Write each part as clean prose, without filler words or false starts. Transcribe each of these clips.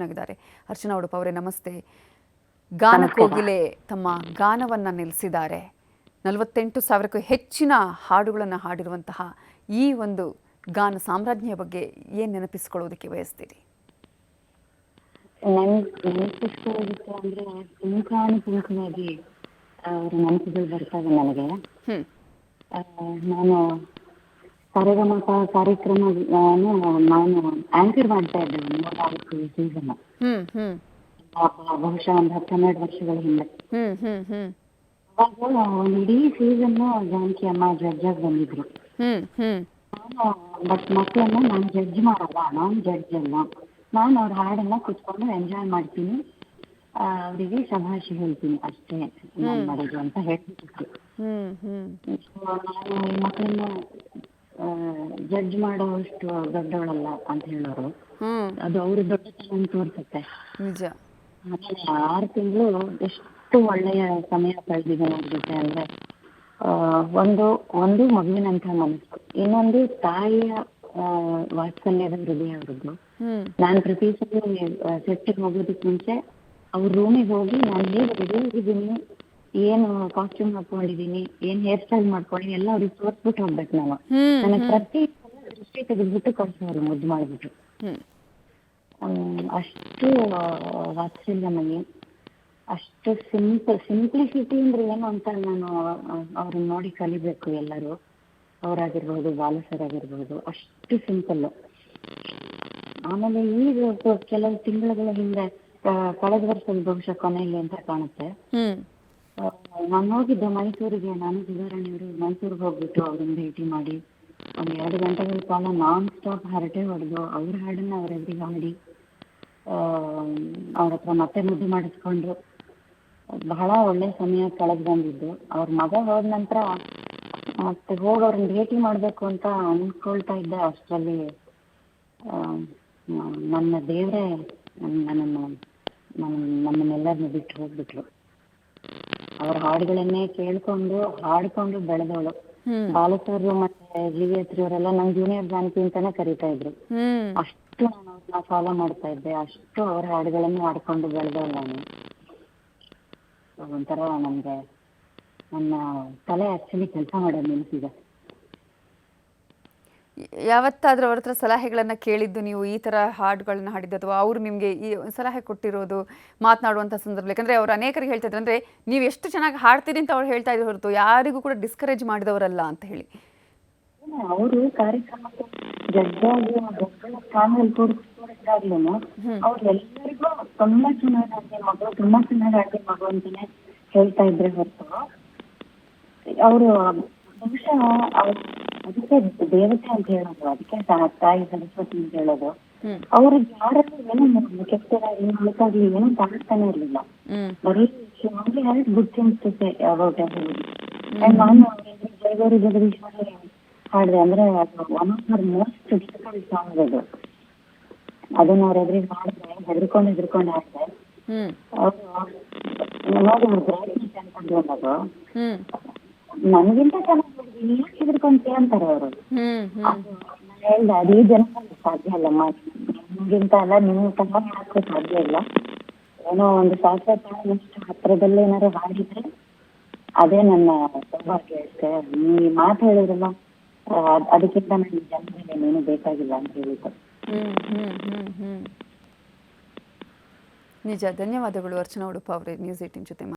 Join ಆಗಿದ್ದಾರೆ. ಅರ್ಚನಾ ಉಡುಪ ಅವರೇ ನಮಸ್ತೆ. ಗಾನ ಕೋಗಿಲೆ ತಮ್ಮ ಗಾನವನ್ನು ನಿಲ್ಲಿಸಿದ್ದಾರೆ. 48,000ಕ್ಕೂ ಹೆಚ್ಚಿನ ಹಾಡುಗಳನ್ನು ಹಾಡಿರುವಂತಹ ಈ ಒಂದು ಗಾನ ಸಾಮ್ರಾಜ್ಞಿಯ ಬಗ್ಗೆ ಏನು ನೆನಪಿಸ್ಕೊಳ್ಳೋದಕ್ಕೆ ಬಯಸ್ತೀರಿ? ನೆನಪಿಸ್ಕೊಳ್ಳೋದಕ್ಕೆ ಅಂದರೆ ಪುಂಖಾನುಪುಂಖವಾಗಿ ಅವರ ನೆನಪುಗಳು ಬರ್ತವೆ ನನಗೆ. ನಾನು ಸರಿಗಮಪ ಕಾರ್ಯಕ್ರಮ ನಾನು ಆಂಕರ್ ಮಾಡ್ತಾ ಇದ್ದೆ 3-4 ಸೀಸನ್, ಬಹುಶಃ ಒಂದು 10-12 ವರ್ಷಗಳ ಹಿಂದೆ. ಅವಾಗ ಒಂದು ಇಡೀ ಸೀಸನ್ ಜಾನಕಿ ಅಮ್ಮ ಜಡ್ಜ್ ಆಗಿ ಬಂದಿದ್ರು. ಬಟ್ ಮಕ್ಕಳನ್ನ ನಾನು ಜಡ್ಜ್ ಮಾಡಲ್ಲ, ನಾನು ಜಡ್ಜ್ ಅಲ್ಲ, ನಾನು ಅವ್ರ ಹಾಡನ್ನ ಕುತ್ಕೊಂಡು ಎಂಜಾಯ್ ಮಾಡ್ತೀನಿ, ಅವರಿಗೆ ಶಭಾಷಿ ಹೇಳ್ತೀನಿ ಅಷ್ಟೇ ನಾನು ಮಾಡೋದು ಅಂತ ಹೇಳ್ತಿದ್ರು. ನಾನು ಈ ಮಕ್ಕಳನ್ನ ಜಡ್ಜ್ ಮಾಡೋಷ್ಟು ದೊಡ್ಡವಳಲ್ಲ ಅಂತ ಹೇಳೋರು. ಅದು ಅವ್ರ ದೊಡ್ಡತನ ತೋರ್ಸುತ್ತೆ. ನಿಜ. 6 ತಿಂಗಳು ಎಷ್ಟು ಒಳ್ಳೆಯ ಸಮಯ ಕಳೆದಿದ್ದೇನೆ ಅವ್ರ ಜೊತೆ. ಅಂದ್ರೆ ಒಂದು ಮಗುವಿನಂತ ಮನಸ್ಸು, ಇನ್ನೊಂದು ತಾಯಿಯ ವಾತ್ಸಲ್ಯದ ಹೃದಯ ಅವ್ರದ್ದು. ನಾನು ಪ್ರತಿ ಸಲ ಸೆಟ್ಟಿಗೆ ಹೋಗೋದಕ್ಕೆ ಮುಂಚೆ ಅವ್ರ ರೂಮಿಗೆ ಹೋಗಿ ನಾನು ಹೇಗೆ ರೆಡಿ ಆಗಿದ್ದೀನಿ, ಏನು ಕಾಸ್ಟ್ಯೂಮ್ ಹಾಕೊಂಡಿದೀನಿ, ಏನ್ ಹೇರ್ ಸ್ಟೈಲ್ ಮಾಡ್ಕೊಂಡಿದ್ದೀನಿ ಎಲ್ಲ ಅವ್ರಿಗೆ ತೋರ್ಸ್ಬಿಟ್ಟು ಹೋಗ್ಬೇಕು. ನಾನು ನನಗೆ ಪ್ರತಿ ದೃಷ್ಟಿ ತೆಗೆದ್ಬಿಟ್ಟು ಕಳ್ಸೋರು, ಮುದ್ದು ಮಾಡ್ಬಿಟ್ಟು. ಅಷ್ಟು ವಾತ್ಸಲ್ಯಮಯಿ, ಅಷ್ಟು ಸಿಂಪ್ಲಿಸಿಟಿ ಅಂದ್ರೆ ಏನು ಅಂತ ನಾನು ಅವ್ರನ್ನ ನೋಡಿ ಕಲಿಬೇಕು ಎಲ್ಲರೂ. ಅವರಾಗಿರ್ಬೋದು, ಬಾಲಸರಾಗಿರ್ಬೋದು, ಅಷ್ಟು ಸಿಂಪಲ್. ಆಮೇಲೆ ಈಗ ಕೆಲವು ತಿಂಗಳ ಹಿಂದೆ, ಕಳೆದ ವರ್ಷದ ಬಹುಶಃ ಕೊನೆಯಲ್ಲಿ ಅಂತ ಕಾಣುತ್ತೆ, ನಾನು ಹೋಗಿದ್ದೆ ಮೈಸೂರಿಗೆ. ನಾನು ಸುಧಾರಾಣಿಯವರು ಮೈಸೂರಿಗೆ ಹೋಗ್ಬಿಟ್ಟು ಅವ್ರನ್ನ ಭೇಟಿ ಮಾಡಿ ಒಂದು 2 ಗಂಟೆಗಳ ಕಾಲ ನಾನ್ ಸ್ಟಾಪ್ ಹರಟೆ ಹೊಡೆದು ಅವ್ರ ಹಾಡನ್ನ ಅವರೆದುರಿಗೆ ಹಾಡಿ ಅವ್ರ ಹತ್ರ ಮತ್ತೆ ಮುದ್ದು ಮಾಡಿಸ್ಕೊಂಡು ಬಹಳ ಒಳ್ಳೆ ಸಮಯ ಕಳೆದು ಬಂದಿದ್ದು. ಅವ್ರ ಮಗ ಹೋದ ನಂತರ ಮತ್ತೆ ಹೋಗಿ ಅವ್ರನ್ನ ಭೇಟಿ ಮಾಡ್ಬೇಕು ಅಂತ ಅನ್ಕೊಳ್ತಾ ಇದ್ದೆ. ಅಷ್ಟರಲ್ಲಿ ನನ್ನ ದೇವರೇ ನಮ್ಮನ್ನೆಲ್ಲರನ್ನು ಬಿಟ್ಟು ಹೋಗ್ಬಿಟ್ರು. ಅವ್ರ ಹಾಡುಗಳನ್ನೇ ಕೇಳ್ಕೊಂಡು ಹಾಡ್ಕೊಂಡು ಬೆಳೆದವಳು. ಬಾಲಸರು ಮತ್ತೆ GVS ಅವರೆಲ್ಲ ನಂಗೆ ಜೂನಿಯರ್ ಜಾನಕಿ ಅಂತಾನೆ ಕರೀತಾ ಇದ್ರು. ಅಷ್ಟು ನಾನು ಅವ್ರನ್ನ ಫಾಲೋ ಮಾಡ್ತಾ ಇದ್ದೆ, ಅಷ್ಟು ಅವ್ರ ಹಾಡುಗಳನ್ನು ಹಾಡ್ಕೊಂಡು ಬೆಳೆದವಳು ನಾನು. ಒಂಥರ ನಮ್ಗೆ ನನ್ನ ತಲೆ ಆಕ್ಚುಲಿ ಕೆಲಸ ಮಾಡೋದು ನಿಲ್ಸಿದೆ. ಯಾವತ್ತಾದ್ರೂ ಅವ್ರ ಹತ್ರ ಸಲಹೆಗಳನ್ನು ಕೇಳಿದ್ದು ನೀವು, ಈ ಥರ ಹಾಡುಗಳನ್ನ ಹಾಡಿದ್ದು, ಅಥವಾ ಅವರು ನಿಮಗೆ ಈ ಸಲಹೆ ಕೊಟ್ಟಿರೋದು ಮಾತನಾಡುವಂಥ ಸಂದರ್ಭ? ಯಾಕಂದರೆ ಅವ್ರು ಅನೇಕರಿಗೆ ಹೇಳ್ತಾ ಇದ್ರು, ಅಂದರೆ ನೀವು ಎಷ್ಟು ಚೆನ್ನಾಗಿ ಹಾಡ್ತೀರಿ ಅಂತ ಅವ್ರು ಹೇಳ್ತಾ ಇದ್ರು ಹೊರತು ಯಾರಿಗೂ ಕೂಡ ಡಿಸ್ಕರೇಜ್ ಮಾಡಿದವರಲ್ಲ ಅಂತ ಹೇಳಿ. ಅವರು ಕಾರ್ಯಕ್ರಮಕ್ಕೆ ಜಡ್ಜಾಗಿ ಸ್ಥಾನದಲ್ಲಿ ತೋರಿಸಿದಾಗ್ಲೂ ಅವ್ರು ಎಲ್ಲರಿಗೂ ತುಂಬಾ ಚೆನ್ನಾಗಿ ಆಡ್ತೀನಿ ಮಗಳು, ತುಂಬಾ ಚೆನ್ನಾಗಿ ಆಡ್ತೀನಿ ಮಗು ಅಂತಾನೆ ಹೇಳ್ತಾ ಇದ್ರೆ ಹೊರತು ಅವರು ಬಹುಶಃ ಅದಕ್ಕೆ ದೇವತೆ ಅಂತ ಹೇಳೋದು, ಅದಕ್ಕೆ ತಾಯಿ ಸರಸ್ವತಿ ಅಂತ ಹೇಳೋದು. ಅವ್ರಿಗೆ ಯಾರಲ್ಲೂ ಏನೋ ಕೆಟ್ಟದಾಗ್ಲಿ ಹೊಲಕಾಗ್ಲಿ ಏನೋ ತಾಡ್ತಾನೆ ಇರ್ಲಿಲ್ಲ. ಬರೀ ಗುಡ್ ಥಿಂಗ್ಸ್ ಅಬೌಟ್ ಎವ್ರಿಬಡಿ. ನಾನು ಜಯಗೌರಿ ಜಗದೀಶ್ವರಿ ಹಾಡಿದೆ, ಅಂದ್ರೆ one of her most difficult song ಅದು. ಅದನ್ನ ಅವ್ರ ಎದುರಿಗೆ ಹಾಡಿದ್ರೆ ಹೆದರ್ಕೊಂಡು ಹಾಡಿದೆ. ಅವರು ನೋಡಿ ಬ್ರೈಟ್ನೆಸ್ ಅನ್ಕೊಂಡು ಅನ್ನೋದು ನನಗಿಂತ ಚೆನ್ನಾಗಿ ಯಾಕೆ ಹೆದರ್ಕೊಂತೀಯ ಅಂತಾರೆ ಅವರು. ಹೇಳ್ದೆ ಅದು ಈ ಜನಕ್ಕೆ ಸಾಧ್ಯ ಅಲ್ಲಮ್ಮ, ನಿಮ್ಗಿಂತ ಅಲ್ಲ ನಿಮ್ ತುಂಬ ಹೇಳಕ್ಕೆ ಸಾಧ್ಯ ಇಲ್ಲ. ಏನೋ ಒಂದು ಶಾಸ್ತ್ರ ತಾಳದಷ್ಟು ಹತ್ರದಲ್ಲೇ ಏನಾದ್ರು ಹಾಡಿದ್ರೆ ಅದೇ ನನ್ನ ಸೌಭಾಗ್ಯ ಅಷ್ಟೇ. ಈ ಮಾತು ಹೇಳಿದ್ರಲ್ಲ, ಅದಕ್ಕಿಂತ ನನಗೆ ಜನ್ಮದಲ್ಲಿ ಏನು ಬೇಕಾಗಿಲ್ಲ ಅಂತ ಹೇಳಿದ್ರು. ನಿಜ. ಧನ್ಯವಾದಗಳು ಅರ್ಚನಾ ಉಡುಪ ಅವರೇ, ನ್ಯೂಸ್ 18 ಜೊತೆ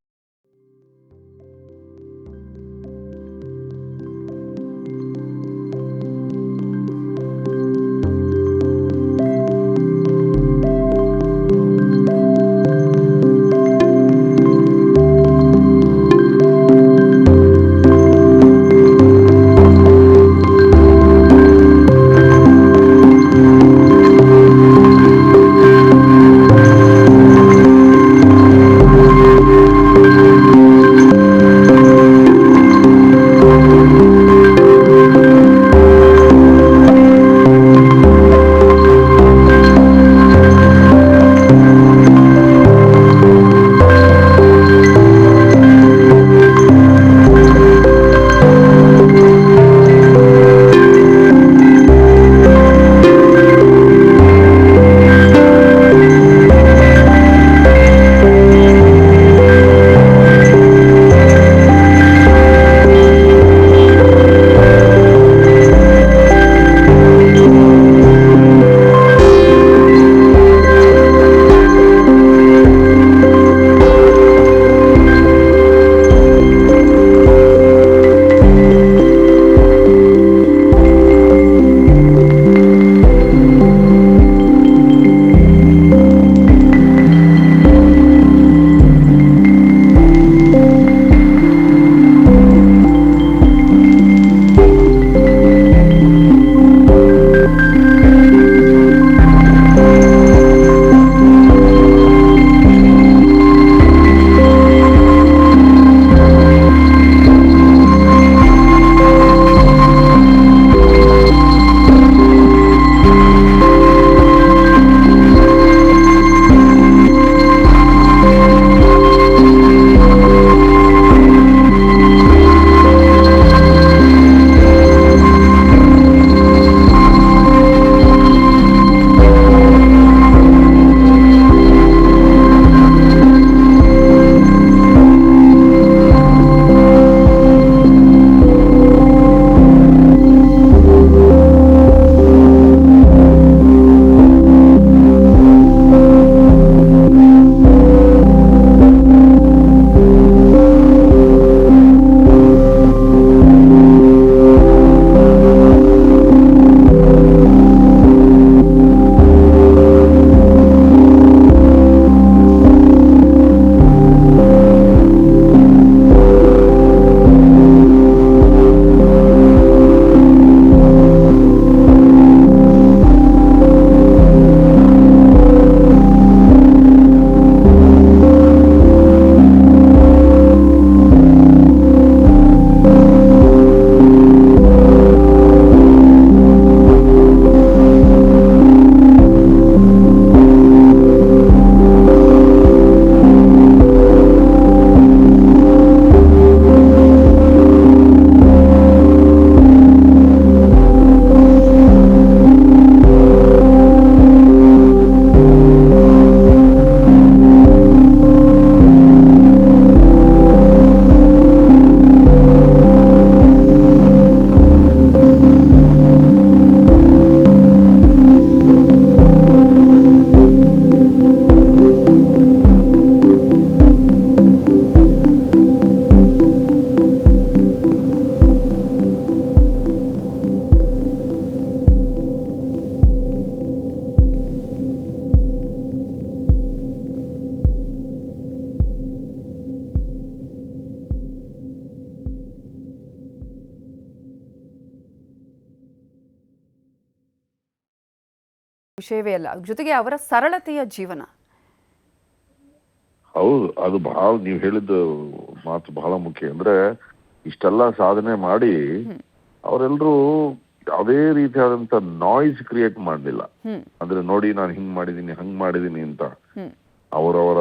ವಿಷಯವೇ ಅಲ್ಲ, ಜೊತೆಗೆ ಅವರ ಸರಳತೆಯ ಜೀವನ. ಹೌದು, ಅದು ಬಹಳ ನೀವು ಹೇಳಿದ ಮಾತು ಬಹಳ ಮುಖ್ಯ. ಅಂದ್ರೆ ಇಷ್ಟೆಲ್ಲ ಸಾಧನೆ ಮಾಡಿ ಅವರೆಲ್ಲರೂ ಯಾವುದೇ ರೀತಿಯಾದಂತ ನಾಯ್ಸ್ ಕ್ರಿಯೇಟ್ ಮಾಡಲಿಲ್ಲ. ಅಂದ್ರೆ ನೋಡಿ ನಾನು ಹಿಂಗ್ ಮಾಡಿದೀನಿ ಹಂಗ್ ಮಾಡಿದೀನಿ ಅಂತ. ಅವರವರ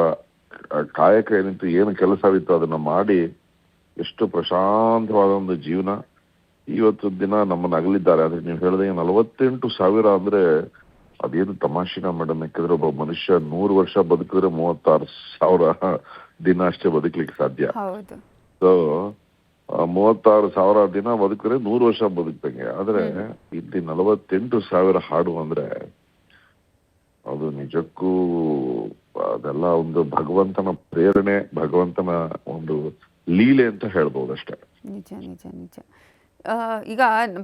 ಕಾಯಕ ಏನಿತ್ತು, ಏನು ಕೆಲಸವಿತ್ತು ಅದನ್ನ ಮಾಡಿ ಎಷ್ಟು ಪ್ರಶಾಂತವಾದ ಒಂದು ಜೀವನ ಇವತ್ತು ದಿನ ನಮ್ಮನ್ನ ಅಗಲಿದ್ದಾರೆ. ಆದ್ರೆ ನೀವು ಹೇಳಿದಂಗೆ 48,000 ಅಂದ್ರೆ ಅದೇನು ತಮಾಷೆನ ಮೇಡಮ್. ಯಾಕಂದ್ರೆ ಒಬ್ಬ ಮನುಷ್ಯ 100 ವರ್ಷ ಬದುಕಿದ್ರೆ 36,000 ದಿನ ಅಷ್ಟೇ ಬದುಕಲಿಕ್ಕೆ ಸಾಧ್ಯ. ಸೊ 36,000 ದಿನ ಬದುಕಿದ್ರೆ 100 ವರ್ಷ ಬದುಕ್ತಂಗೆ. ಆದ್ರೆ ಇಲ್ಲಿ 48,000 ಹಾಡು ಅಂದ್ರೆ ಅದು ನಿಜಕ್ಕೂ ಅದೆಲ್ಲ ಒಂದು ಭಗವಂತನ ಪ್ರೇರಣೆ, ಭಗವಂತನ ಒಂದು ಲೀಲೆ ಅಂತ ಹೇಳ್ಬೋದು ಅಷ್ಟೇ. ನಿಜ ನಿಜ ನಿಜ. ಈಗ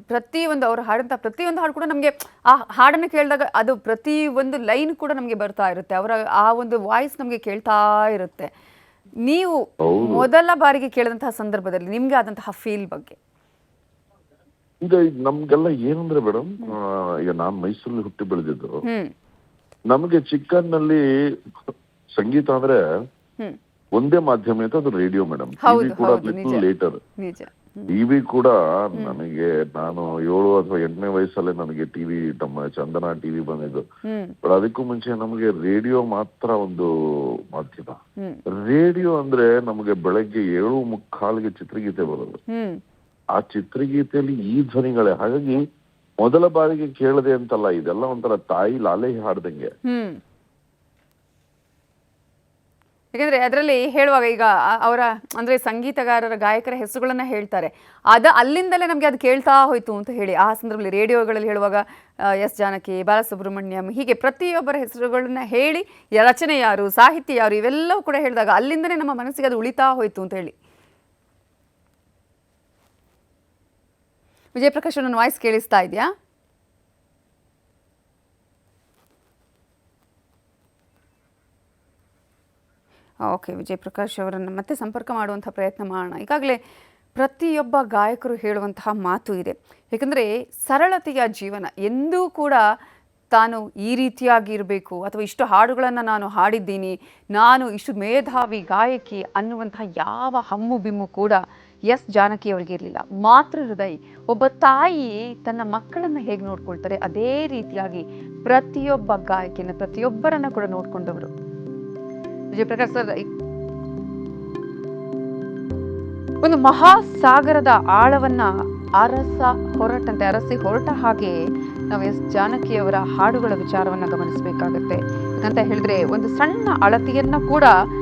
ಪ್ರತಿಯೊಂದು ಅವ್ರು ಹಾಡಂತ ಪ್ರತಿಯೊಂದು ಹಾಡು ಕೂಡ ನಮಗೆ ಆ ಹಾಡನ್ನು ಕೇಳಿದಾಗ ಅದು ಪ್ರತಿಯೊಂದು ಲೈನ್ ಕೂಡ ನಮಗೆ ಬರ್ತಾ ಇರುತ್ತೆ. ಅವರ ಆ ಒಂದು ವಾಯ್ಸ್ ನಮಗೆ ಕೇಳ್ತಾ ಇರುತ್ತೆ. ನೀವು ಮೊದಲ ಬಾರಿಗೆ ಕೇಳಿದಂತಹ ಸಂದರ್ಭದಲ್ಲಿ ನಿಮ್ಗೆ ಆದಂತಹ ಫೀಲ್ ಬಗ್ಗೆ? ಈಗ ನಮ್ಗೆಲ್ಲ ಏನಂದ್ರೆ ಮೇಡಮ್, ಈಗ ನಾನ್ ಮೈಸೂರಲ್ಲಿ ಹುಟ್ಟಿ ಬೆಳೆದಿದ್ದು. ನಮಗೆ ಚಿಕ್ಕನ್ನಲ್ಲಿ ಸಂಗೀತ ಅಂದ್ರೆ ಒಂದೇ ಮಾಧ್ಯಮ ಅಂತ, ಅದು ರೇಡಿಯೋ ಮೇಡಮ್. ಟಿವಿ ಕೂಡ ಲಿಟಲ್ ಲೇಟರ್. ಟಿವಿ ಕೂಡ ನನಗೆ ನಾನು 7 ಅಥವಾ 8ನೇ ವಯಸ್ಸಲ್ಲೇ ನನಗೆ ಟಿವಿ, ನಮ್ಮ ಚಂದನ ಟಿವಿ ಬಂದಿದ್ದು. ಬಟ್ ಅದಕ್ಕೂ ಮುಂಚೆ ನಮಗೆ ರೇಡಿಯೋ ಮಾತ್ರ ಒಂದು ಮಾಧ್ಯಮ. ರೇಡಿಯೋ ಅಂದ್ರೆ ನಮಗೆ ಬೆಳಗ್ಗೆ 7:45ಗೆ ಚಿತ್ರಗೀತೆ ಬರೋದು. ಆ ಚಿತ್ರಗೀತೆಯಲ್ಲಿ ಈ ಧ್ವನಿಗಳೇ. ಹಾಗಾಗಿ ಮೊದಲ ಬಾರಿಗೆ ಕೇಳದೆ ಅಂತಲ್ಲ, ಇದೆಲ್ಲ ಒಂಥರ ತಾಯಿ ಲಾಲೆ ಹಾಡ್ದಂಗೆ. ಯಾಕಂದ್ರೆ ಅದರಲ್ಲಿ ಹೇಳುವಾಗ ಈಗ ಅವರ ಅಂದ್ರೆ ಸಂಗೀತಗಾರರ ಗಾಯಕರ ಹೆಸರುಗಳನ್ನ ಹೇಳ್ತಾರೆ. ಅಲ್ಲಿಂದಲೇ ನಮಗೆ ಅದು ಕೇಳ್ತಾ ಹೋಯ್ತು ಅಂತ ಹೇಳಿ. ಆ ಸಂದರ್ಭದಲ್ಲಿ ರೇಡಿಯೋಗಳಲ್ಲಿ ಹೇಳುವಾಗ ಎಸ್ ಜಾನಕಿ, ಬಾಲಸುಬ್ರಹ್ಮಣ್ಯಂ, ಹೀಗೆ ಪ್ರತಿಯೊಬ್ಬರ ಹೆಸರುಗಳನ್ನ ಹೇಳಿ ರಚನೆ ಯಾರು, ಸಾಹಿತ್ಯ ಯಾರು, ಇವೆಲ್ಲವೂ ಕೂಡ ಹೇಳಿದಾಗ ಅಲ್ಲಿಂದನೇ ನಮ್ಮ ಮನಸ್ಸಿಗೆ ಅದು ಉಳಿತಾ ಹೋಯ್ತು ಅಂತ ಹೇಳಿ. ವಿಜಯ್ ಪ್ರಕಾಶ್, ನನ್ನ ವಾಯ್ಸ್ ಕೇಳಿಸ್ತಾ ಇದೆಯಾ? ಓಕೆ, ವಿಜಯ್ ಪ್ರಕಾಶ್ ಅವರನ್ನು ಮತ್ತೆ ಸಂಪರ್ಕ ಮಾಡುವಂಥ ಪ್ರಯತ್ನ ಮಾಡೋಣ. ಈಗಾಗಲೇ ಪ್ರತಿಯೊಬ್ಬ ಗಾಯಕರು ಹೇಳುವಂತಹ ಮಾತು ಇದೆ. ಏಕೆಂದರೆ ಸರಳತೆಯ ಜೀವನ. ಎಂದೂ ಕೂಡ ತಾನು ಈ ರೀತಿಯಾಗಿ ಇರಬೇಕು ಅಥವಾ ಇಷ್ಟು ಹಾಡುಗಳನ್ನು ನಾನು ಹಾಡಿದ್ದೀನಿ, ನಾನು ಇಷ್ಟು ಮೇಧಾವಿ ಗಾಯಕಿ ಅನ್ನುವಂತಹ ಯಾವ ಹಮ್ಮು ಬಿಮ್ಮು ಕೂಡ ಎಸ್ ಜಾನಕಿ ಅವರಿಗೆ ಇರಲಿಲ್ಲ. ಮಾತೃ ಹೃದಯ. ಒಬ್ಬ ತಾಯಿ ತನ್ನ ಮಕ್ಕಳನ್ನು ಹೇಗೆ ನೋಡ್ಕೊಳ್ತಾರೆ ಅದೇ ರೀತಿಯಾಗಿ ಪ್ರತಿಯೊಬ್ಬ ಗಾಯಕಿಯನ್ನು, ಪ್ರತಿಯೊಬ್ಬರನ್ನು ಕೂಡ ನೋಡ್ಕೊಂಡವರು. ವಿಜಯ್ ಪ್ರಕಾಶ್ ಸರ್, ಒಂದು ಮಹಾಸಾಗರದ ಆಳವನ್ನ ಅರಸಿ ಹೊರಟ ಹಾಗೆ ನಾವು ಎಸ್ ಜಾನಕಿಯವರ ಹಾಡುಗಳ ವಿಚಾರವನ್ನ ಗಮನಿಸಬೇಕಾಗತ್ತೆ. ಯಾಕಂತ ಹೇಳಿದ್ರೆ ಒಂದು ಸಣ್ಣ ಅಳತೆಯನ್ನ ಕೂಡ